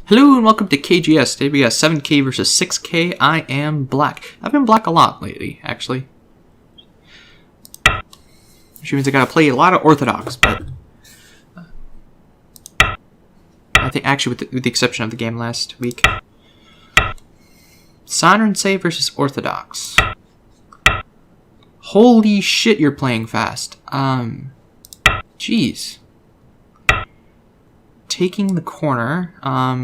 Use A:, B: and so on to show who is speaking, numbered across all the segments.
A: Hello and welcome to KGS. Today we got 7K versus 6K. I am black. I've been black a lot lately, actually. Which means I gotta play a lot of Orthodox, but... I think actually with the exception of the game last week. Pandanet versus Orthodox. Holy shit, you're playing fast. Jeez. Taking the corner. I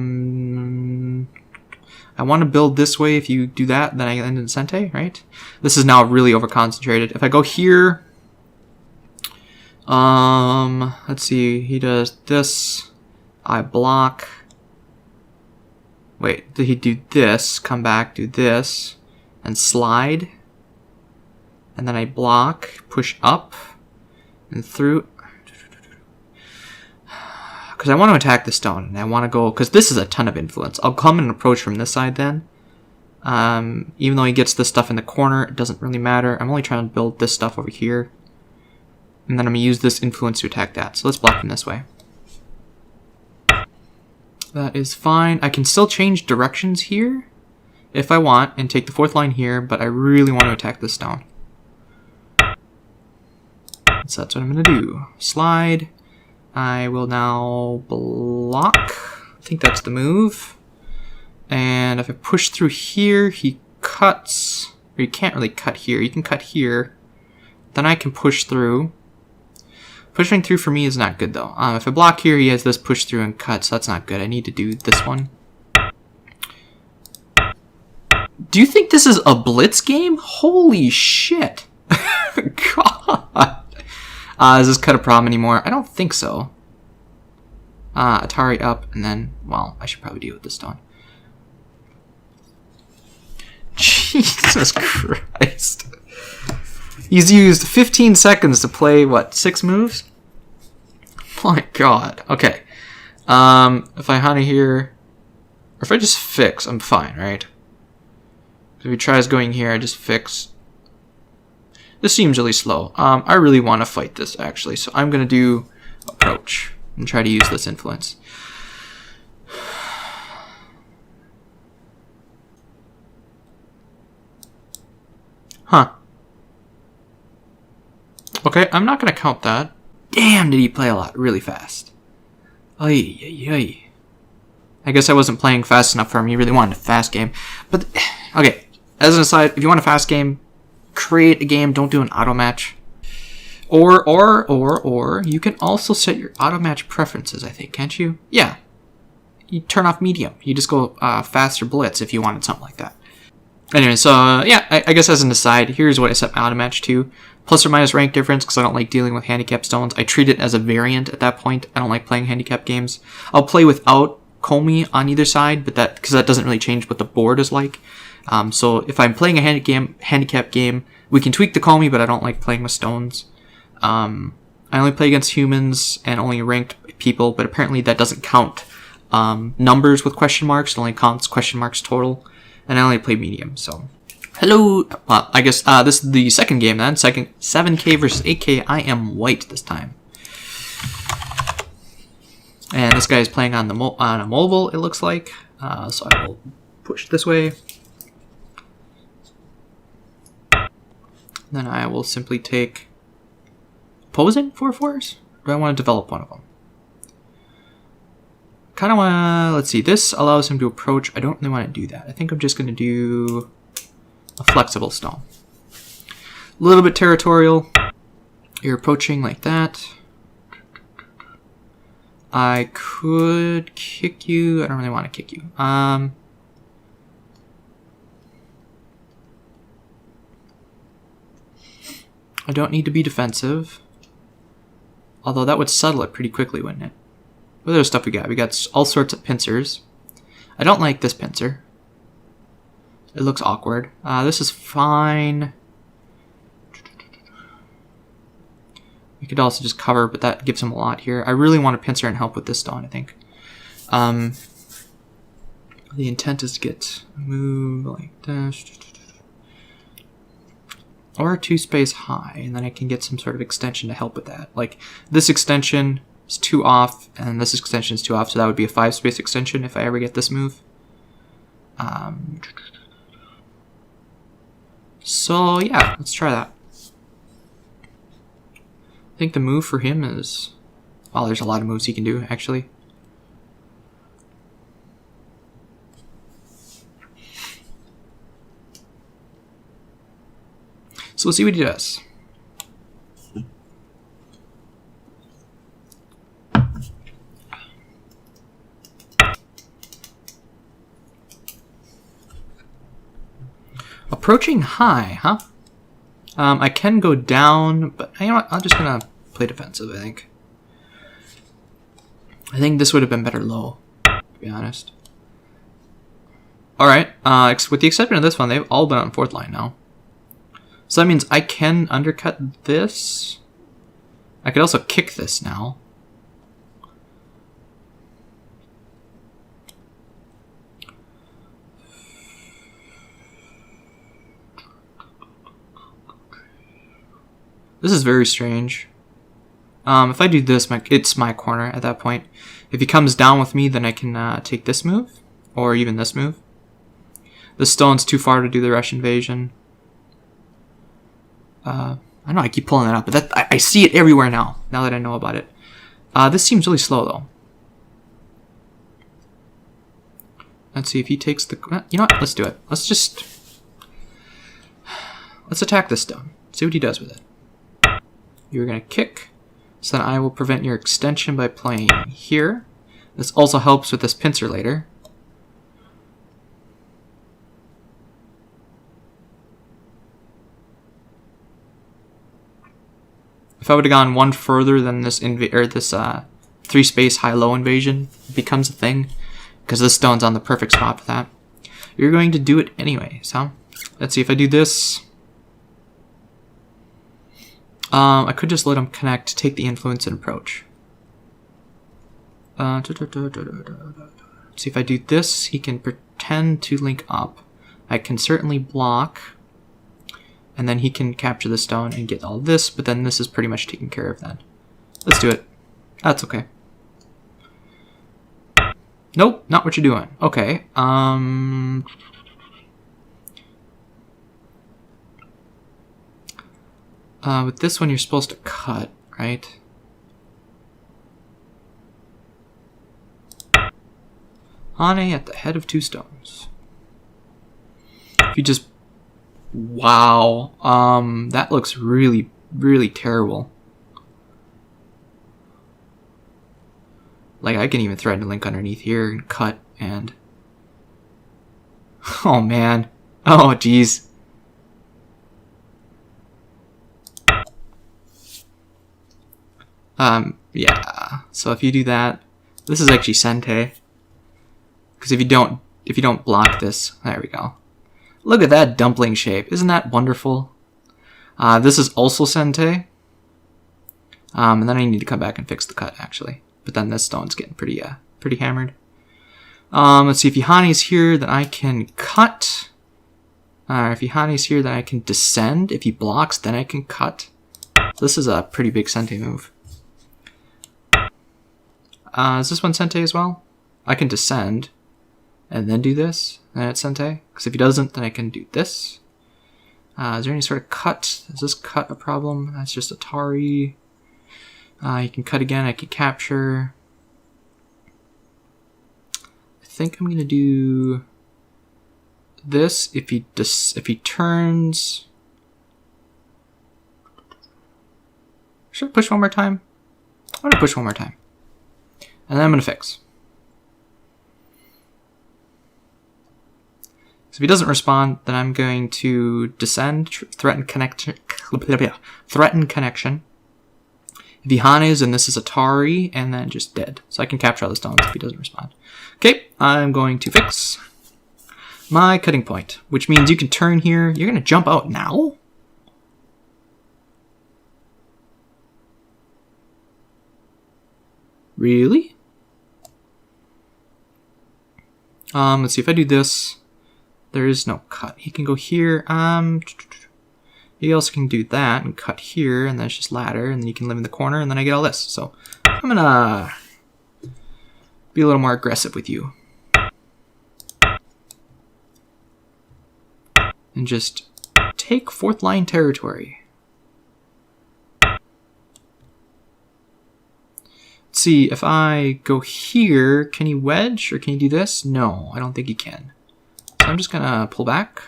A: want to build this way. If you do that, then I end in Sente, right? This is now really over-concentrated. If I go here... let's see. He does this. I block. Wait, did he do this? Come back, do this. And slide. And then I block, push up, and through... Because I want to attack the stone, and I want to go... Because this is a ton of influence. I'll come and approach from this side then. Even though he gets this stuff in the corner, it doesn't really matter. I'm only trying to build this stuff over here. And then I'm going to use this influence to attack that. So let's block him this way. That is fine. I can still change directions here, if I want, and take the fourth line here, but I really want to attack this stone. So that's what I'm going to do. Slide. I will now block. I think that's the move. And if I push through here, he cuts. Or you can't really cut here. You can cut here. Then I can push through. Pushing through for me is not good, though. If I block here, he has this push through and cut, so that's not good. I need to do this one. Do you think this is a blitz game? Holy shit. God. Does this cut a problem anymore? I don't think so. Atari up, and then, well, I should probably deal with this stone. Jesus Christ. He's used 15 seconds to play, what, 6 moves? My god. Okay. If I hunter here, or if I just fix, I'm fine, right? If he tries going here, I just fix. This seems really slow. I really want to fight this, actually. So I'm going to do approach and try to use this influence. Huh. Okay, I'm not going to count that. Damn, did he play a lot really fast. Ay, ay, ay. I guess I wasn't playing fast enough for him. He really wanted a fast game. But, okay, as an aside, if you want a fast game, create a game, don't do an auto match. Or you can also set your auto match preferences, I think, can't you? Yeah. You turn off medium. You just go faster blitz if you wanted something like that. Anyway, so yeah, I guess as an aside, here's what I set my auto match to. Plus or minus rank difference, because I don't like dealing with handicap stones. I treat it as a variant at that point. I don't like playing handicap games. I'll play without Comey on either side, but because that doesn't really change what the board is like. So if I'm playing a handicap game, we can tweak the Comey, but I don't like playing with stones. I only play against humans and only ranked people, but apparently that doesn't count numbers with question marks. It only counts question marks total. And I only play medium, so... Hello! Well, I guess this is the second game then. 7K versus 8K. I am white this time. And this guy is playing on a mobile, it looks like. So I will push this way. Then I will simply take... Opposing 4/4s? Or do I want to develop one of them? Kind of want to... Let's see. This allows him to approach. I don't really want to do that. I think I'm just going to do a flexible stone. A little bit territorial. You're approaching like that. I could kick you. I don't really want to kick you. I don't need to be defensive. Although that would settle it pretty quickly, wouldn't it? What other stuff we got? We got all sorts of pincers. I don't like this pincer. It looks awkward. This is fine. We could also just cover, but that gives him a lot here. I really want to pincer and help with this stone, I think. The intent is to get a move like this. Or 2 space high, and then I can get some sort of extension to help with that. Like, this extension is 2 off, and this extension is 2 off, so that would be a 5 space extension if I ever get this move. So yeah, let's try that. I think the move for him is... Well, there's a lot of moves he can do, actually. So we'll see what he does. Approaching high, huh? I can go down, but you know what? I'm just gonna play defensive, I think. I think this would have been better low, to be honest. Alright, with the exception of this one, they've all been on 4th line now. So that means I can undercut this. I could also kick this now. This is very strange. If I do this, it's my corner at that point. If he comes down with me, then I can take this move, or even this move. The stone's too far to do the rush invasion. I know I keep pulling that up, but I see it everywhere now that I know about it. This seems really slow, though. Let's see if he takes the... You know what? Let's do it. Let's attack this stone. See what he does with it. You're going to kick, so then I will prevent your extension by playing here. This also helps with this pincer later. If I would have gone one further than this 3-space high-low invasion, it becomes a thing, because this stone's on the perfect spot for that. You're going to do it anyways, huh? Let's see if I do this. I could just let him connect, take the influence, and approach. See if I do this, he can pretend to link up. I can certainly block, and then he can capture the stone and get all this, but then this is pretty much taken care of then. Let's do it. That's okay. Nope, not what you're doing. Okay, with this one, you're supposed to cut, right? Hane at the head of 2 stones. If you just... Wow. That looks really, really terrible. Like, I can even threaten to link underneath here and cut and... Oh, man. Oh, jeez. Yeah. So if you do that, this is actually Sente. Because if you don't block this, there we go. Look at that dumpling shape. Isn't that wonderful? This is also Sente. And then I need to come back and fix the cut, actually. But then this stone's getting pretty hammered. Let's see, if Ihani's here, then I can cut. If Ihani's here, then I can descend. If he blocks, then I can cut. So this is a pretty big Sente move. Is this one Sente as well? I can descend and then do this, and it's Sente. Because if he doesn't, then I can do this. Is there any sort of cut? Is this cut a problem? That's just Atari. You can cut again, I can capture. I think I'm going to do this. If he turns... Should I push one more time? I'm going to push one more time. And then I'm going to fix. So if he doesn't respond, then I'm going to descend, threaten connection. If he Hanes, and this is Atari, and then just dead. So I can capture all the stones if he doesn't respond. Okay, I'm going to fix my cutting point, which means you can turn here. You're going to jump out now? Really? Let's see, if I do this, there is no cut. He can go here. He also can do that and cut here, and then it's just ladder, and then you can live in the corner, and then I get all this. So I'm I'm gonna be a little more aggressive with you. And just take 4th line territory. Let's see, if I go here, can he wedge or can he do this? No, I don't think he can. So I'm just gonna pull back.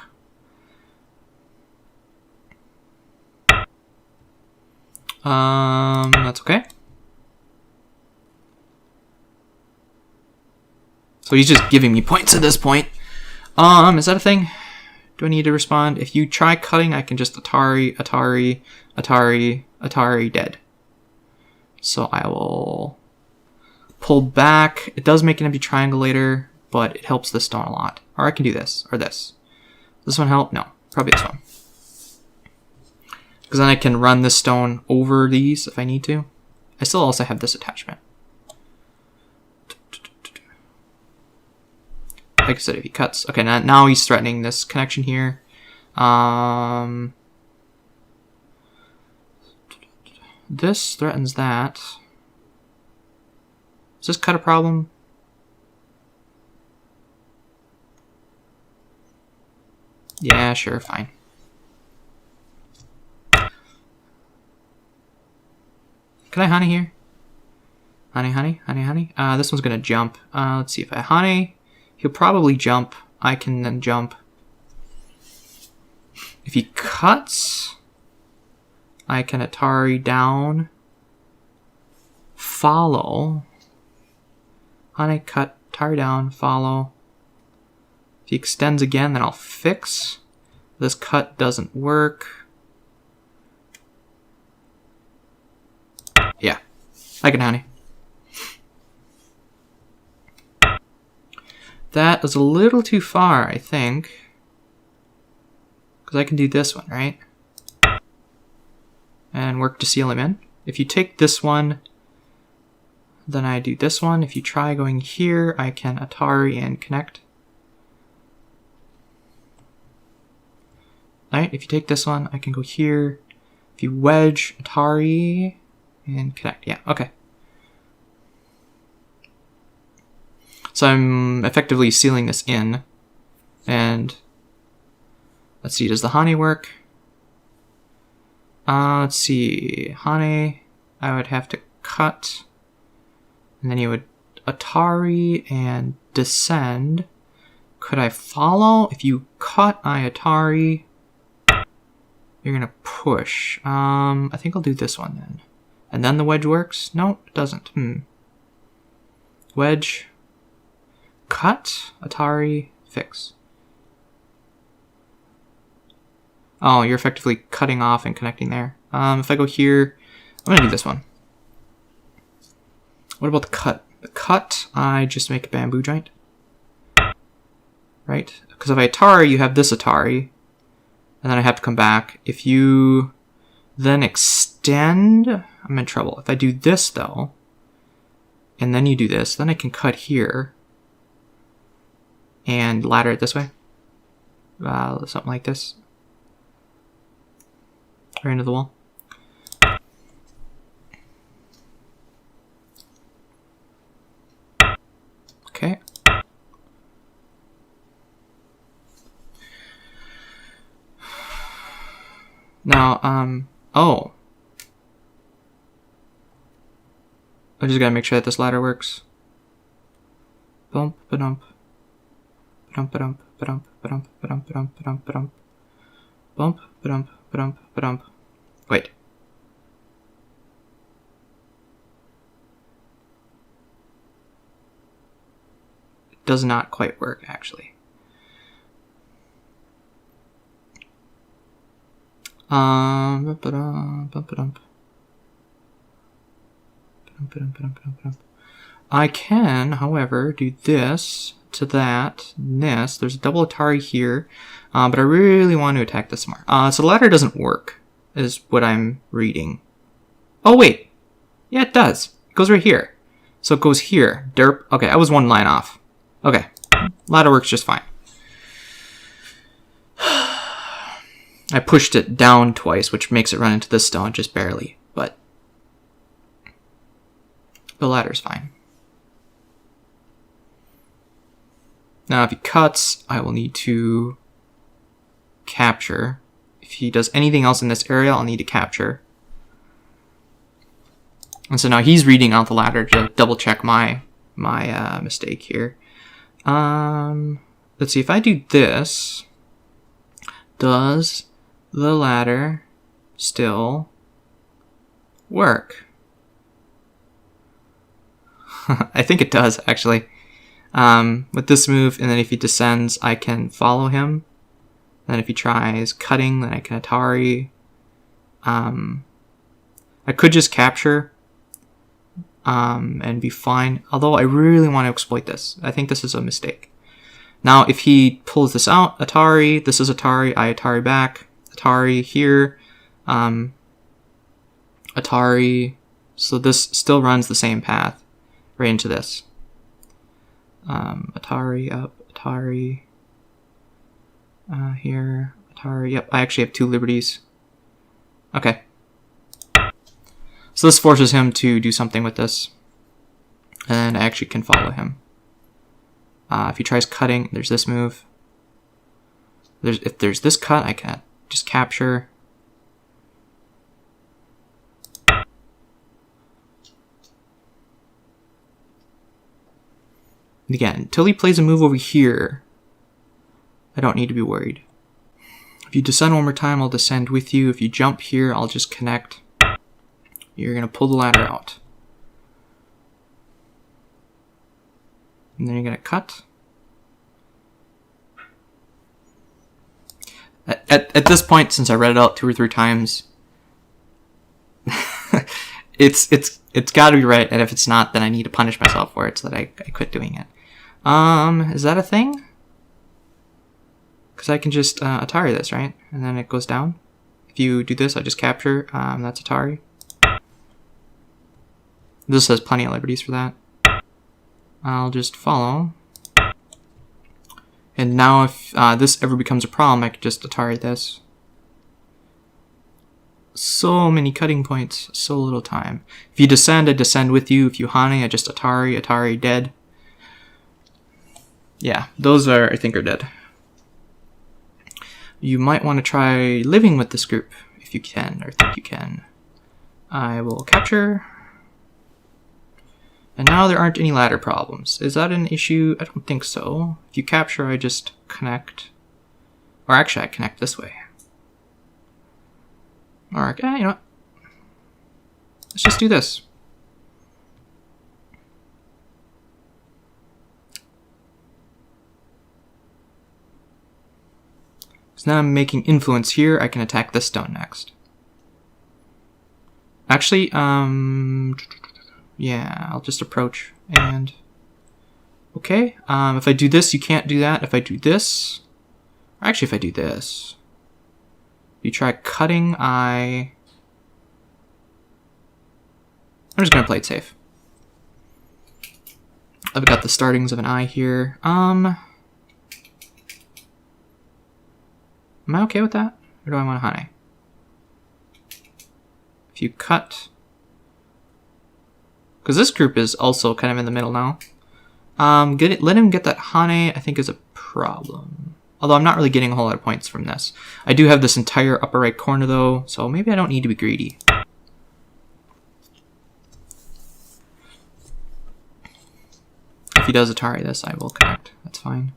A: That's okay. So he's just giving me points at this point. Is that a thing? Do I need to respond? If you try cutting, I can just Atari, Atari, Atari, Atari, dead. So I will pull back. It does make an empty triangle later, but it helps this stone a lot. Or I can do this, or this. Does this one help? No, probably this one. Because then I can run this stone over these if I need to. I still also have this attachment. Like I said, if he cuts... Okay, now he's threatening this connection here. This threatens that. Does this cut a problem? Yeah, sure, fine. Can I honey here? Honey, honey, honey, honey. This one's gonna jump. Let's see if I honey. He'll probably jump. I can then jump. If he cuts, I can Atari down. Follow. Honey, cut, Atari down, follow. If he extends again, then I'll fix. This cut doesn't work. Yeah, I can honey. That is a little too far, I think. Because I can do this one, right? And work to seal him in. If you take this one, then I do this one. If you try going here, I can Atari and connect. Alright, if you take this one, I can go here. If you wedge, Atari, and connect. Yeah, okay. So I'm effectively sealing this in. And let's see, does the honey work? Let's see, honey, I would have to cut. And then you would Atari and descend. Could I follow? If you cut, I Atari. You're gonna push. I think I'll do this one then. And then the wedge works? No, it doesn't. Wedge. Cut, Atari, fix. Oh, you're effectively cutting off and connecting there. If I go here, I'm gonna do this one. What about the cut? The cut, I just make a bamboo joint. Right? Because if I Atari, you have this Atari. And then I have to come back. If you then extend, I'm in trouble. If I do this though, and then you do this, then I can cut here. And ladder it this way. Something like this. Right into the wall. Okay. Now, oh. I just gotta make sure that this ladder works. Bump, ba-dump. Bump, ba-dump, ba-dump, ba-dump, ba-dump, ba-dump, ba-dump, ba-dump. Bump, ba-dump, ba-dump, ba-dump. Wait. It does not quite work, actually. Bump, ba-dump, bump, ba-dump. I can, however, do this to that, and this. There's a double Atari here, but I really want to attack this more. So the ladder doesn't work, is what I'm reading. Oh, wait. Yeah, it does. It goes right here. So it goes here. Derp. Okay, I was one line off. Okay. Ladder works just fine. I pushed it down twice, which makes it run into this stone just barely, but The ladder's fine. Now, if he cuts, I will need to capture. If he does anything else in this area, I'll need to capture. And so now he's reading out the ladder to double check my mistake here. Let's see, if I do this, does the ladder still work? I think it does, actually. With this move, and then if he descends, I can follow him. Then if he tries cutting, then I can Atari. I could just capture and be fine, although I really want to exploit this. I think this is a mistake. Now, if he pulls this out, Atari, this is Atari, I Atari back, Atari here, Atari, so this still runs the same path right into this. Atari up, Atari, here, Atari, yep, I actually have 2 liberties. Okay. So this forces him to do something with this, and I actually can follow him. If he tries cutting, there's this move. If there's this cut, I can just capture. And again, until he plays a move over here, I don't need to be worried. If you descend one more time, I'll descend with you. If you jump here, I'll just connect. You're going to pull the ladder out. And then you're going to cut. At this point, since I read it out 2 or 3 times, it's got to be right. And if it's not, then I need to punish myself for it so that I quit doing it. Is that a thing? Because I can just Atari this, right? And then it goes down. If you do this, I just capture. That's Atari. This has plenty of liberties for that. I'll just follow. And now if this ever becomes a problem, I can just Atari this. So many cutting points, so little time. If you descend, I descend with you. If you Hane, I just Atari, Atari, dead. Yeah, those are, I think, are dead. You might want to try living with this group, if you can, or think you can. I will capture. And now there aren't any ladder problems. Is that an issue? I don't think so. If you capture, I just connect. Or actually, I connect this way. Or, okay, you know what? Let's just do this. So now I'm making influence here. I can attack this stone next. Actually, yeah, I'll just approach and okay. If I do this, you can't do that. If I do this, or actually if I do this, you try cutting, I'm just gonna play it safe. I've got the startings of an eye here. Am I okay with that? Or do I want to Hane? If you cut, because this group is also kind of in the middle now. Let him get that Hane, I think, is a problem. Although I'm not really getting a whole lot of points from this. I do have this entire upper right corner though, so maybe I don't need to be greedy. If he does Atari this, I will connect. That's fine.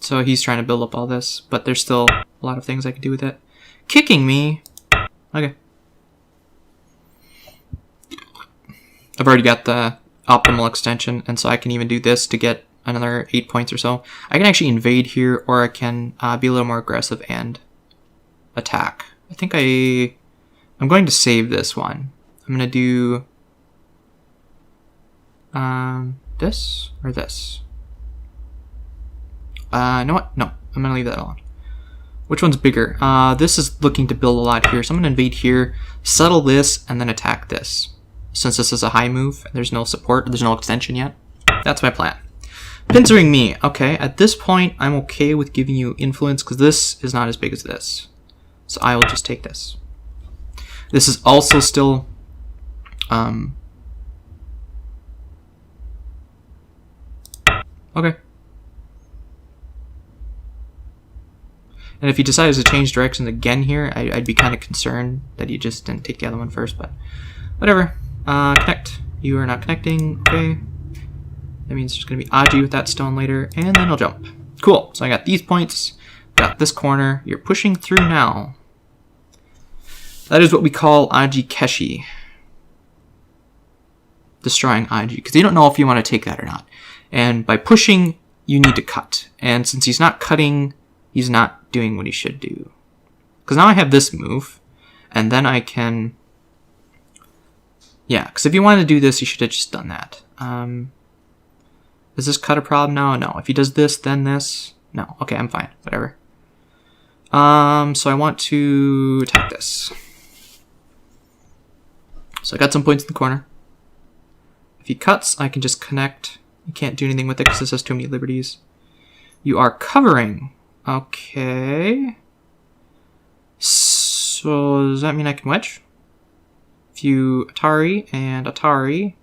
A: So he's trying to build up all this, but there's still a lot of things I can do with it. Kicking me. Okay. I've already got the optimal extension, and so I can even do this to get another 8 points or so. I can actually invade here, or I can be a little more aggressive and attack. I think I'm going to save this one. I'm going to do this or this. You know what? No, I'm going to leave that alone. Which one's bigger? This is looking to build a lot here, so I'm going to invade here, settle this, and then attack this. Since this is a high move, there's no support, there's no extension yet. That's my plan. Pincering me. Okay, at this point, I'm okay with giving you influence because this is not as big as this. So I will just take this. This is also still okay. And if he decides to change directions again here, I'd be kind of concerned that he just didn't take the other one first, but whatever. Connect. You are not connecting. Okay. That means there's going to be Aji with that stone later, and then I'll jump. Cool. So I got these points, got this corner. You're pushing through now. That is what we call Aji Keshi. Destroying Aji, because you don't know if you want to take that or not. And by pushing, you need to cut. And since he's not cutting, he's not doing what he should do. Because now I have this move, and then I can... Yeah, because if you wanted to do this, you should have just done that. Is this cut a problem now? No. If he does this, then this? No. Okay, I'm fine. Whatever. So I want to attack this. So I got some points in the corner. If he cuts, I can just connect. You can't do anything with it because this has too many liberties. You are covering. Okay. So does that mean I can wedge? If you Atari and Atari,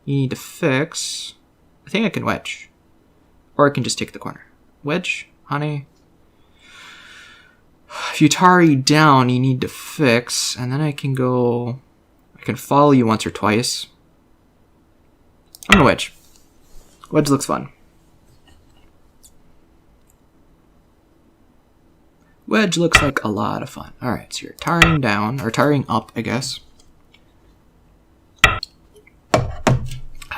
A: you need to fix. I think I can wedge. Or I can just take the corner. Wedge, honey. If you Atari down, you need to fix. And then I can go... I can follow you once or twice. I'm gonna wedge. Wedge looks fun. Wedge looks like a lot of fun. Alright, so you're tarring down, or tarring up, I guess.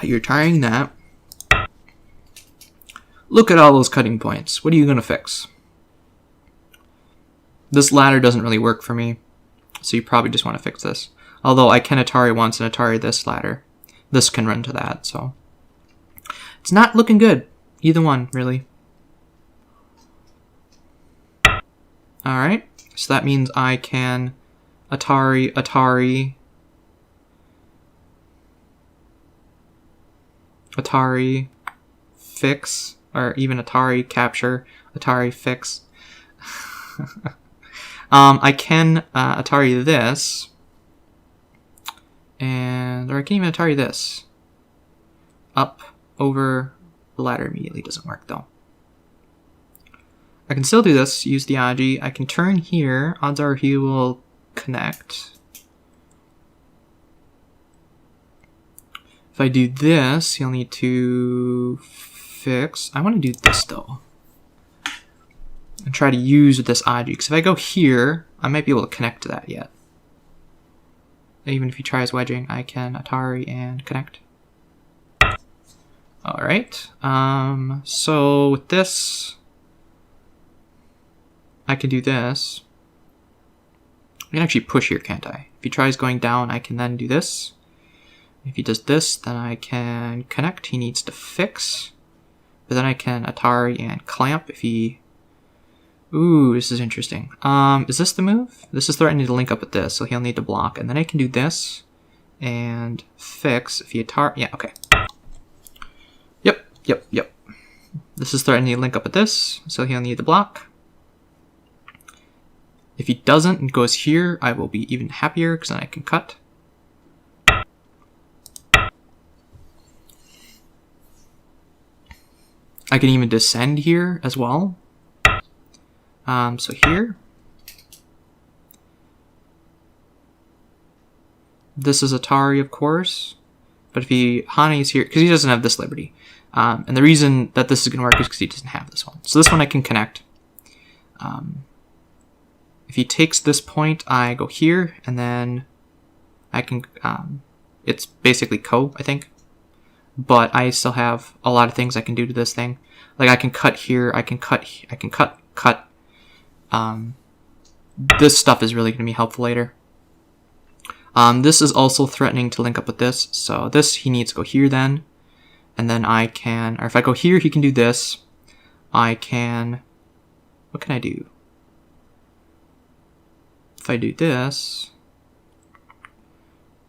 A: You're tarring that. Look at all those cutting points. What are you gonna fix? This ladder doesn't really work for me, so you probably just want to fix this. Although I can Atari once and Atari this ladder. This can run to that, so... It's not looking good. Either one, really. Alright, so that means I can Atari, Atari, Atari, fix, or even Atari, capture, Atari, fix. I can Atari this, or I can even Atari this. Up, over, the ladder immediately doesn't work though. I can still do this, use the Aji. I can turn here, odds are he will connect. If I do this, he'll need to fix. I want to do this though. And try to use this Aji, because if I go here, I might be able to connect to that yet. Even if he tries wedging, I can Atari and connect. Alright, so with this, I can do this. I can actually push here, can't I? If he tries going down, I can then do this. If he does this, then I can connect. He needs to fix. But then I can Atari and clamp if he... Ooh, this is interesting. Is this the move? This is threatening to link up with this, so he'll need to block. And then I can do this and fix if he Atari... Yeah, okay. Yep. This is threatening to link up with this, so he'll need to block. If he doesn't and goes here, I will be even happier because then I can cut. I can even descend here as well. So here. This is Atari, of course. But if he Hane's here, because he doesn't have this liberty. And the reason that this is going to work is because he doesn't have this one. So this one I can connect. If he takes this point, I go here, and then I can, it's basically ko, I think. But I still have a lot of things I can do to this thing. Like I can cut here, I can cut. This stuff is really going to be helpful later. This is also threatening to link up with this. So this, he needs to go here then. And then I can, or if I go here, he can do this. I can, what can I do? If I do this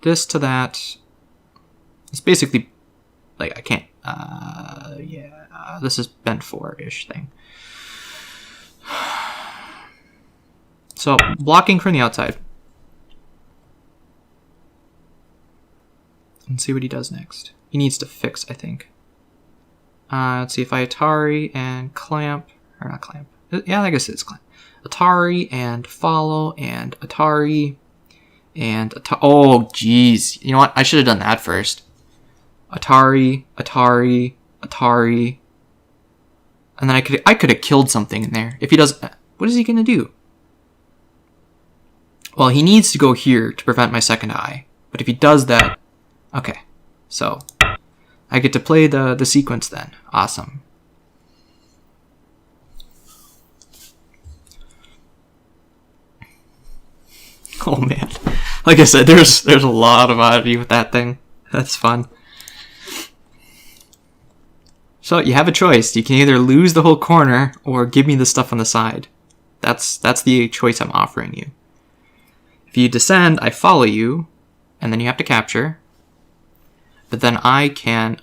A: to that, it's basically, like, I can't, yeah, this is bent 4-ish thing. So, blocking from the outside. and see what he does next. He needs to fix, I think. Let's see if I Atari and clamp, or not clamp. Yeah, I guess it's clamp. Atari and follow and Atari and oh, jeez. You know what? I should have done that first. Atari, Atari, Atari. And then I could have killed something in there. If he does, what is he going to do? Well, he needs to go here to prevent my second eye. But if he does that, okay. So I get to play the sequence then. Awesome. Oh man. Like I said, there's a lot of oddity with that thing. That's fun. So you have a choice. You can either lose the whole corner or give me the stuff on the side. That's the choice I'm offering you. If you descend, I follow you, and then you have to capture. But then I can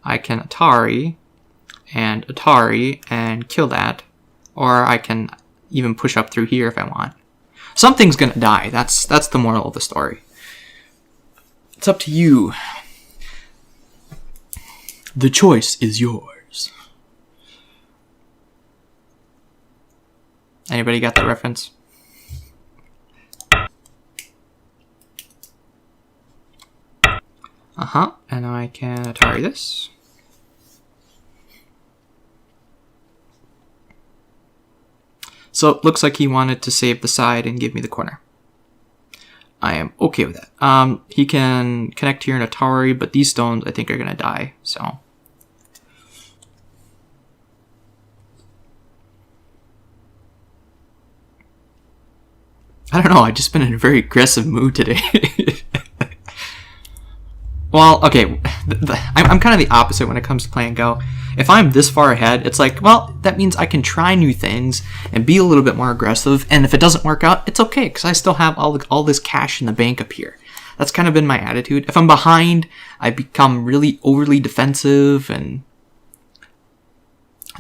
A: Atari and kill that, or I can even push up through here if I want. Something's gonna die. That's the moral of the story. It's up to you. The choice is yours. Anybody got that reference? And I can Atari this. So it looks like he wanted to save the side and give me the corner. I am okay with that. He can connect here in Atari, but these stones I think are gonna die, so. I don't know, I've just been in a very aggressive mood today. Well, okay, I'm kind of the opposite when it comes to playing Go. If I'm this far ahead, it's like, well, that means I can try new things and be a little bit more aggressive, and if it doesn't work out, it's okay, because I still have all this cash in the bank up here. That's kind of been my attitude. If I'm behind, I become really overly defensive, and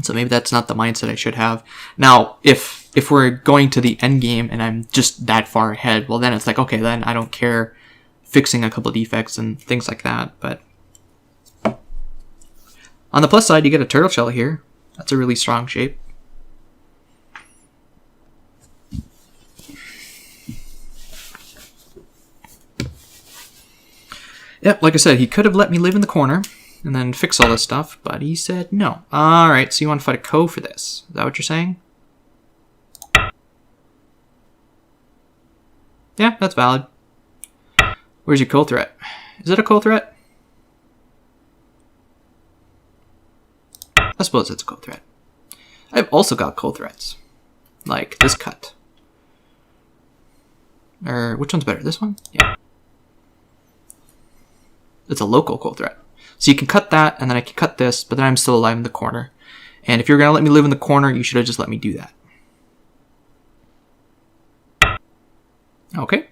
A: so maybe that's not the mindset I should have. Now, if we're going to the end game and I'm just that far ahead, well, then it's like, okay, then I don't care fixing a couple defects and things like that, but on the plus side, you get a turtle shell here. That's a really strong shape. Yep, like I said, he could have let me live in the corner and then fix all this stuff, but he said no. Alright, so you want to fight a Ko for this. Is that what you're saying? Yeah, that's valid. Where's your Ko threat? Is it a Ko threat? I suppose it's a Ko threat. I've also got Ko threats. Like this cut. Or which one's better? This one? Yeah. It's a local Ko threat. So you can cut that, and then I can cut this, but then I'm still alive in the corner. And if you're going to let me live in the corner, you should have just let me do that. Okay.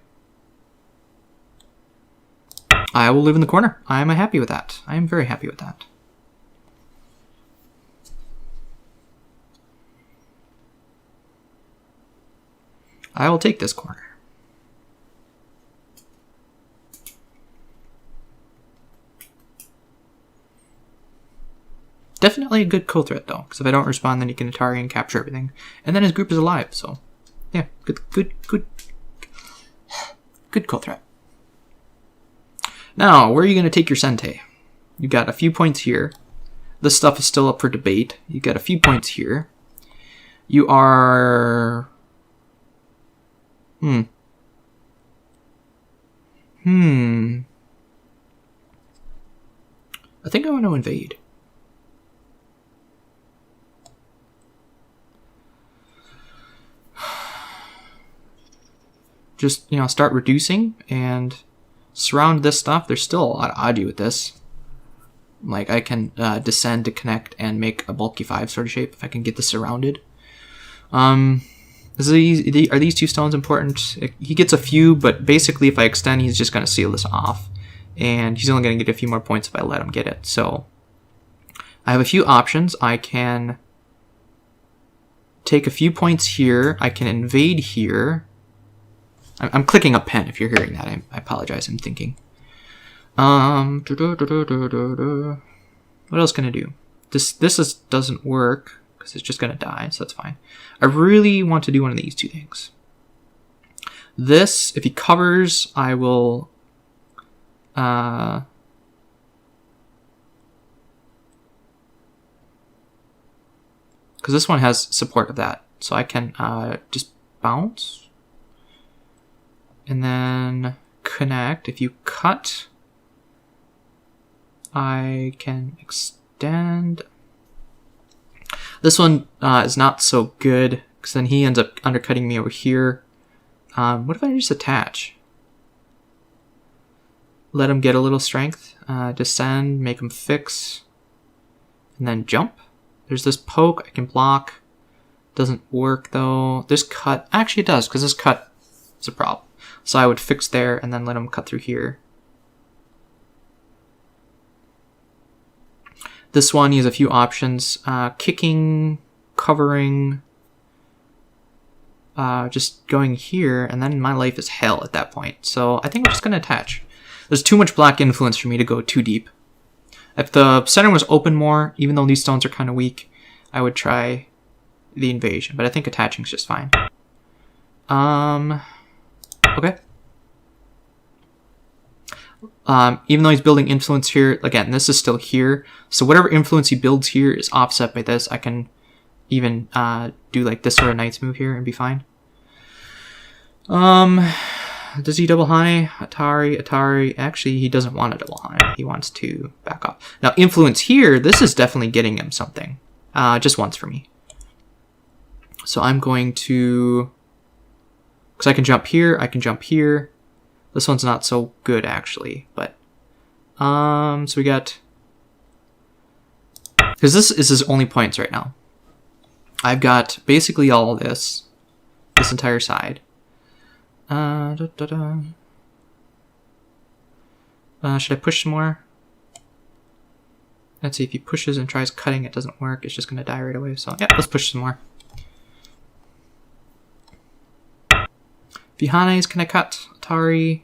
A: I will live in the corner. I am happy with that. I am very happy with that. I will take this corner. Definitely a good Ko threat though, because if I don't respond, then he can Atari and capture everything, and then his group is alive. So, yeah, good Ko threat. Now, where are you going to take your Sente? You got a few points here. This stuff is still up for debate. You got a few points here. You are. I think I want to invade. Just, start reducing and surround this stuff. There's still a lot of oddity with this. Like, I can descend to connect and make a bulky 5 sort of shape if I can get this surrounded. Are these two stones important? He gets a few, but basically if I extend, he's just going to seal this off. And he's only going to get a few more points if I let him get it. So I have a few options. I can take a few points here. I can invade here. I'm clicking a pen if you're hearing that. I apologize. I'm thinking. What else can I do? This doesn't work because it's just gonna die, so that's fine. I really want to do one of these two things. This, if he covers, I will. Because this one has support of that, so I can just bounce and then connect. If you cut, I can extend. This one is not so good because then he ends up undercutting me over here. What if I just attach? Let him get a little strength. Descend, make him fix, and then jump. There's this poke I can block. Doesn't work though. This cut, actually it does, because this cut is a problem. So I would fix there and then let him cut through here. This one, he has a few options. Kicking, covering, just going here, and then my life is hell at that point. So I think we're just going to attach. There's too much black influence for me to go too deep. If the center was open more, even though these stones are kind of weak, I would try the invasion. But I think attaching is just fine. Okay. Even though he's building influence here, again, this is still here. So whatever influence he builds here is offset by this. I can even do like this sort of knight's move here and be fine. Does he double Hane? Atari. Actually, he doesn't want a double Hane. He wants to back off. Now, influence here, this is definitely getting him something. Just once for me. So I'm going to... Because I can jump here, I can jump here. This one's not so good, actually. But, so we got... Because this is his only points right now. I've got basically all of this entire side. Should I push some more? Let's see, if he pushes and tries cutting, it doesn't work. It's just going to die right away. So, yeah, let's push some more. Vihanes, can I cut? Atari.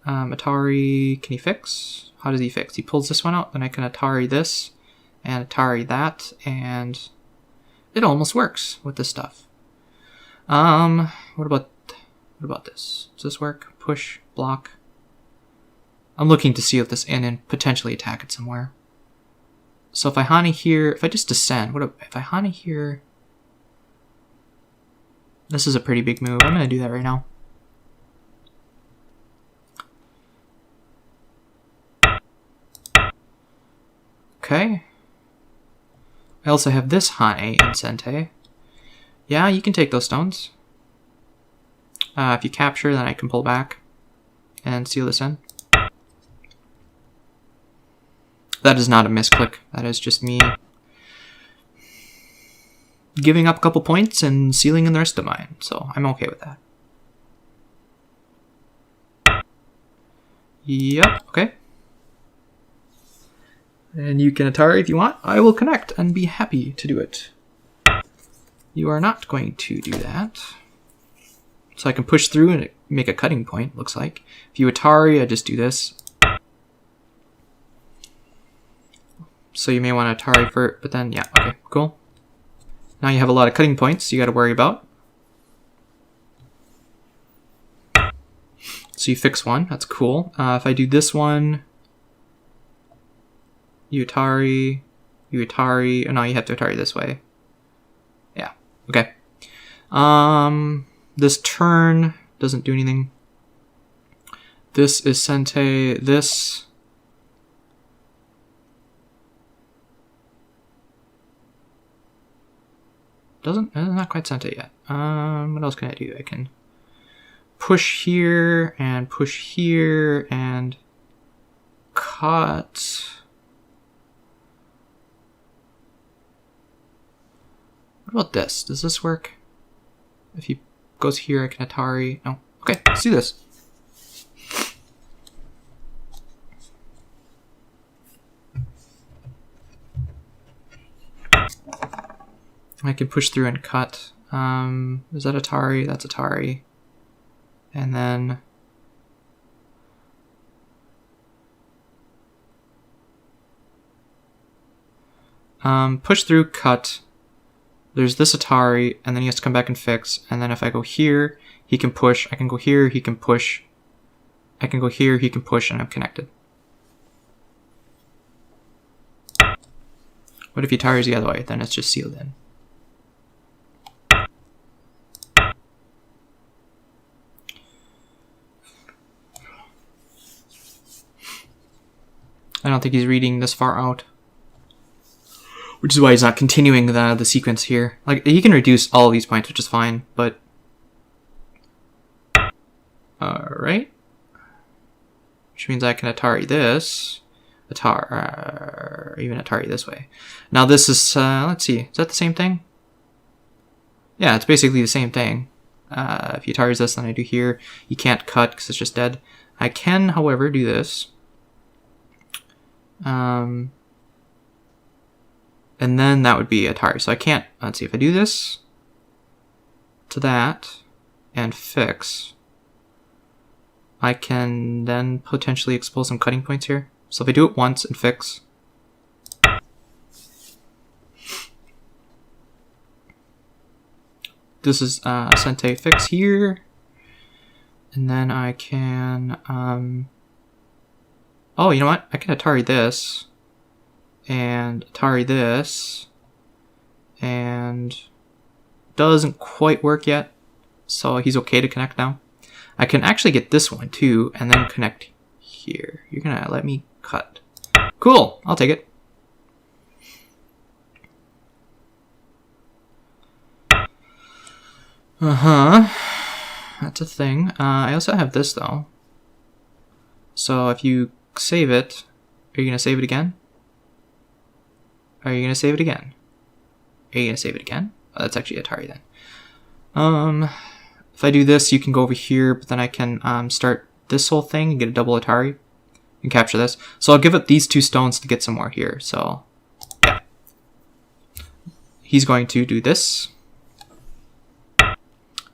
A: Atari, can he fix? How does he fix? He pulls this one out, then I can Atari this, and Atari that, and it almost works with this stuff. What about this? Does this work? Push, block. I'm looking to seal this in and potentially attack it somewhere. So if I Hane here, if I just descend, if I Hane here? This is a pretty big move. I'm going to do that right now. Okay. I also have this Hane in Sente. Yeah, you can take those stones. If you capture, then I can pull back and seal this in. That is not a misclick. That is just me giving up a couple points and sealing in the rest of mine. So I'm okay with that. Yep, okay. And you can Atari if you want. I will connect and be happy to do it. You are not going to do that. So I can push through and make a cutting point, looks like. If you Atari, I just do this. So you may want to Atari for it, but then, yeah, okay, cool. Now you have a lot of cutting points you got to worry about. So you fix one, that's cool. If I do this one, you Atari, oh no, you have to Atari this way. Yeah, okay. This turn doesn't do anything. This is Sente, this... not quite Sente yet. What else can I do? I can push here and cut. What about this? Does this work? If he goes here, I can Atari. No. Okay, let's do this. I can push through and cut. Is that Atari? That's Atari. And then push through, cut. There's this Atari, and then he has to come back and fix. And then if I go here, he can push. I can go here, he can push. I can go here, he can push, and I'm connected. What if he tires the other way? Then it's just sealed in. I don't think he's reading this far out. Which is why he's not continuing the sequence here. Like, he can reduce all of these points, which is fine, but... Alright. Which means I can Atari this. Even Atari this way. Now this is, let's see, is that the same thing? Yeah, it's basically the same thing. If he Ataris this, then I do here. You can't cut because it's just dead. I can, however, do this. And then that would be Atari. So I can't, let's see, if I do this to that and fix, I can then potentially expose some cutting points here. So if I do it once and fix, this is Sente fix here, and then I can, oh, you know what? I can Atari this, and Atari this, and doesn't quite work yet, so he's okay to connect now. I can actually get this one too, and then connect here. You're gonna let me cut. Cool, I'll take it. That's a thing. I also have this though. So if you save it, are you gonna save it again? Are you gonna save it again? Are you gonna save it again? Oh, that's actually Atari then. If I do this, you can go over here, but then I can start this whole thing and get a double Atari and capture this. So I'll give up these 2 stones to get some more here. So yeah, he's going to do this,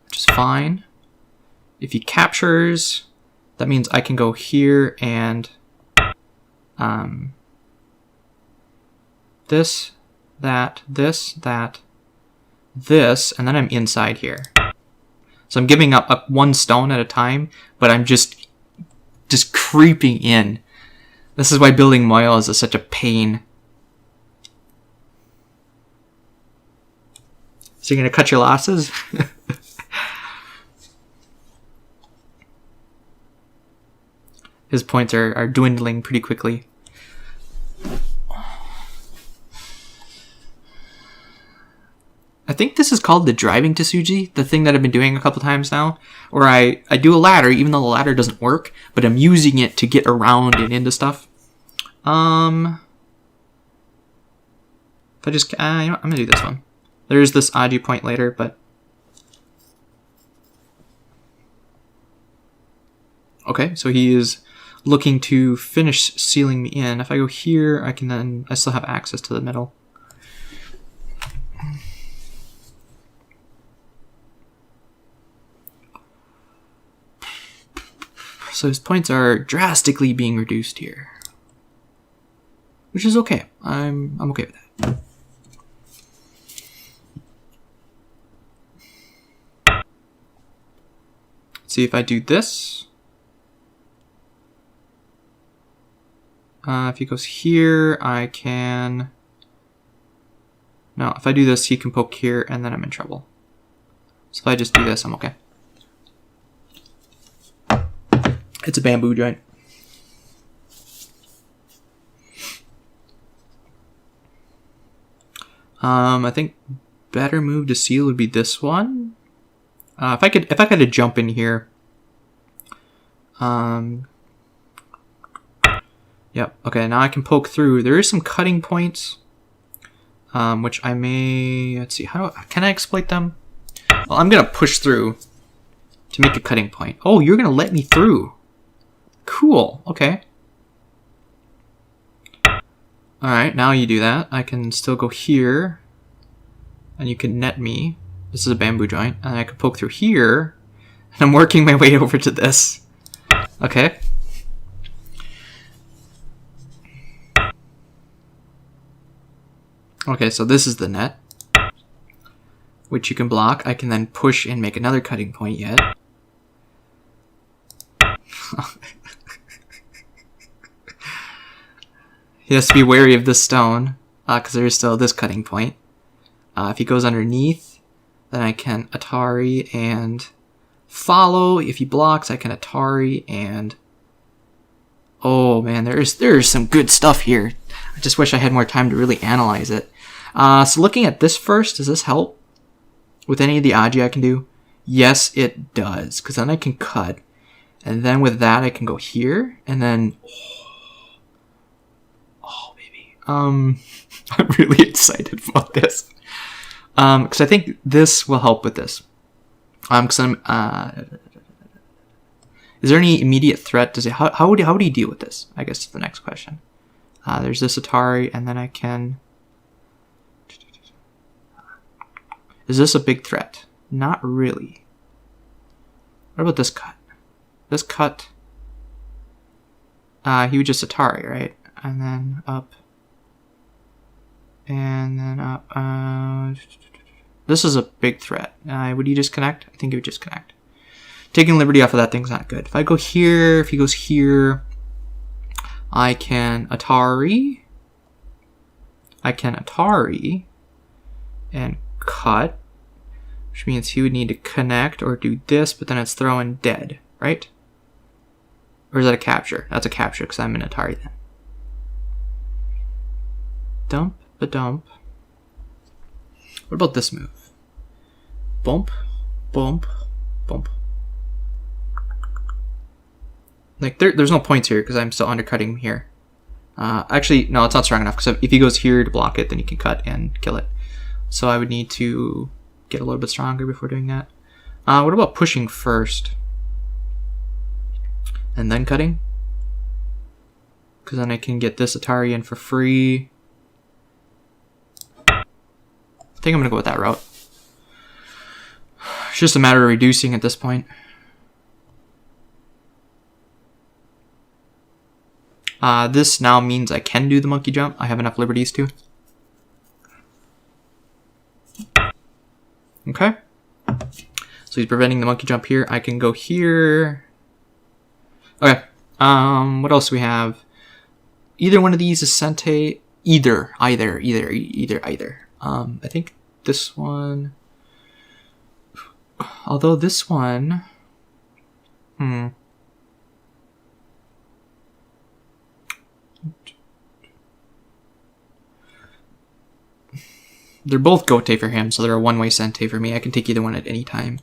A: which is fine. If he captures, that means I can go here and this, that, this, that, this, and then I'm inside here. So I'm giving up 1 stone at a time, but I'm just creeping in. This is why building moils is such a pain. So you're gonna cut your losses? His points are dwindling pretty quickly. I think this is called the driving Tsuji, the thing that I've been doing a couple times now, where I do a ladder, even though the ladder doesn't work, but I'm using it to get around and into stuff. If I just, you know what, I'm gonna do this one. There's this Aji point later, but... Okay, so he is looking to finish sealing me in. If I go here, I can then, I still have access to the middle. So his points are drastically being reduced here, which is okay. I'm okay with that. Let's see if I do this. If he goes here, I can... No, if I do this, he can poke here, and then I'm in trouble. So if I just do this, I'm okay. It's a bamboo joint. I think better move to seal would be this one. If I could jump in here. Yep. Okay. Now I can poke through. There is some cutting points, which I may. Let's see. Can I exploit them? Well, I'm gonna push through to make a cutting point. Oh, you're gonna let me through. Cool, okay. Alright, now you do that. I can still go here, and you can net me. This is a bamboo joint, and I can poke through here, And I'm working my way over to this. Okay. Okay, so this is the net, which you can block. I can then push and make another cutting point yet. He has to be wary of this stone, because there is still this cutting point. If he goes underneath, then I can Atari and follow. If he blocks, I can Atari and... Oh man, there's some good stuff here. I just wish I had more time to really analyze it. So looking at this first, does this help with any of the Agi I can do? Yes, it does, because then I can cut. And then with that, I can go here, and then... Oh, baby. I'm really excited about this. Because I think this will help with this. Because I'm... is there any immediate threat? Does it? How do you deal with this? I guess is the next question. There's this Atari, and then I can... Is this a big threat? Not really. What about this cut? This cut... he would just Atari, right? And then up. And then up. This is a big threat. Would he just connect? I think he would just connect. Taking liberty off of that thing's not good. If I go here, if he goes here, I can Atari. I can Atari and cut, which means he would need to connect or do this, but then it's throwing dead, right? Or is that a capture? That's a capture because I'm in Atari then. Dump, a dump. What about this move? Bump, bump, bump. Like, there's no points here because I'm still undercutting him here. Actually, no, it's not strong enough because if he goes here to block it, then he can cut and kill it. So I would need to get a little bit stronger before doing that. What about pushing first? And then cutting? Because then I can get this Atari in for free. I think I'm going to go with that route. It's just a matter of reducing at this point. This now means I can do the monkey jump. I have enough liberties to. Okay. So he's preventing the monkey jump here. I can go here. Okay. What else do we have? Either one of these is Sente. Either. I think this one. Although this one. They're both Gote for him, so they're a one-way Sente for me. I can take either one at any time.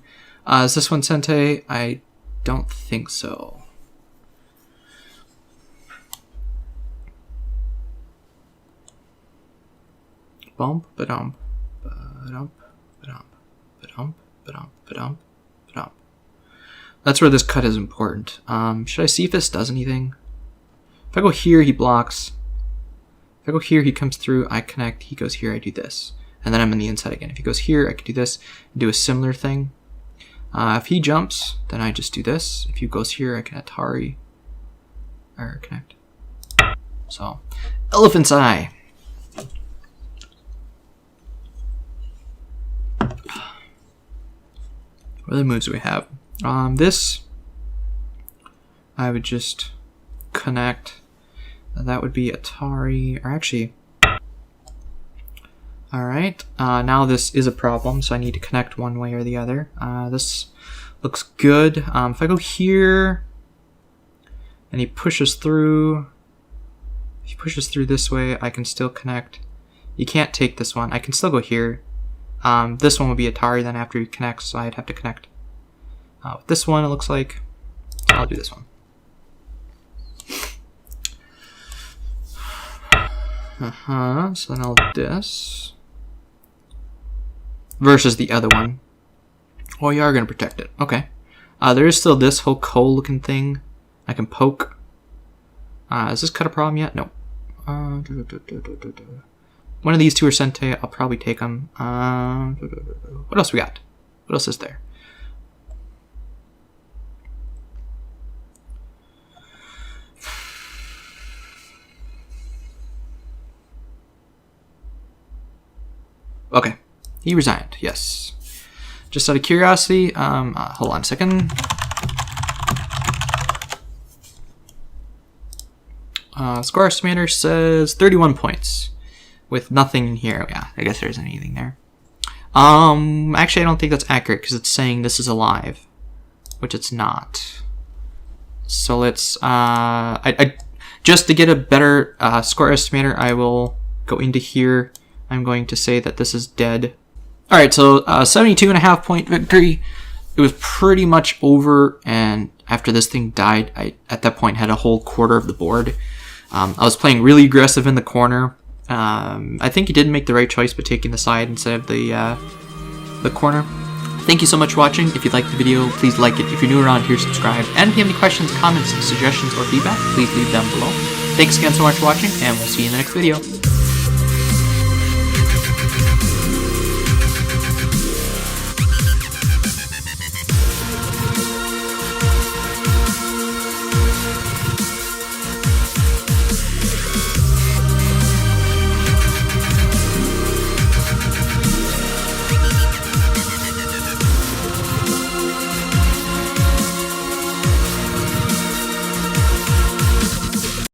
A: Is this one Sente? I don't think so. Bump, ba-dump, ba-dump, ba-dump, ba-dump, ba-dump, ba-dump, ba-dump. That's where this cut is important. Should I see if this does anything? If I go here, he blocks. If I go here, he comes through, I connect, he goes here, I do this. And then I'm on the inside again. If he goes here, I can do this, do a similar thing. If he jumps, then I just do this. If he goes here, I can Atari, or connect. So, Elephant's Eye. What other moves do we have? This, I would just connect. That would be Atari, or actually, alright, now this is a problem, so I need to connect one way or the other. This looks good. If I go here, and he pushes through, if he pushes through this way, I can still connect. You can't take this one. I can still go here. This one would be Atari then after he connects, so I'd have to connect. With this one, it looks like, so I'll do this one. So then I'll do this. Versus the other one. Oh, you are going to protect it. Okay. There is still this whole coal looking thing. I can poke. Is this cut a problem yet? No. One of these two are Sente. I'll probably take them. What else we got? What else is there? Okay. He resigned, yes. Just out of curiosity, hold on a second. Score estimator says 31 points. With nothing in here. Yeah, I guess there isn't anything there. Actually, I don't think that's accurate because it's saying this is alive, which it's not. So let's, just to get a better score estimator, I will go into here. I'm going to say that this is dead. All right, so 72.5 point victory. It was pretty much over, and after this thing died, I at that point had a whole quarter of the board. I was playing really aggressive in the corner. I think you did make the right choice by taking the side instead of the corner. Thank you so much for watching. If you liked the video, please like it. If you're new around here, subscribe. And if you have any questions, comments, suggestions, or feedback, please leave them below. Thanks again so much for watching, and we'll see you in the next video.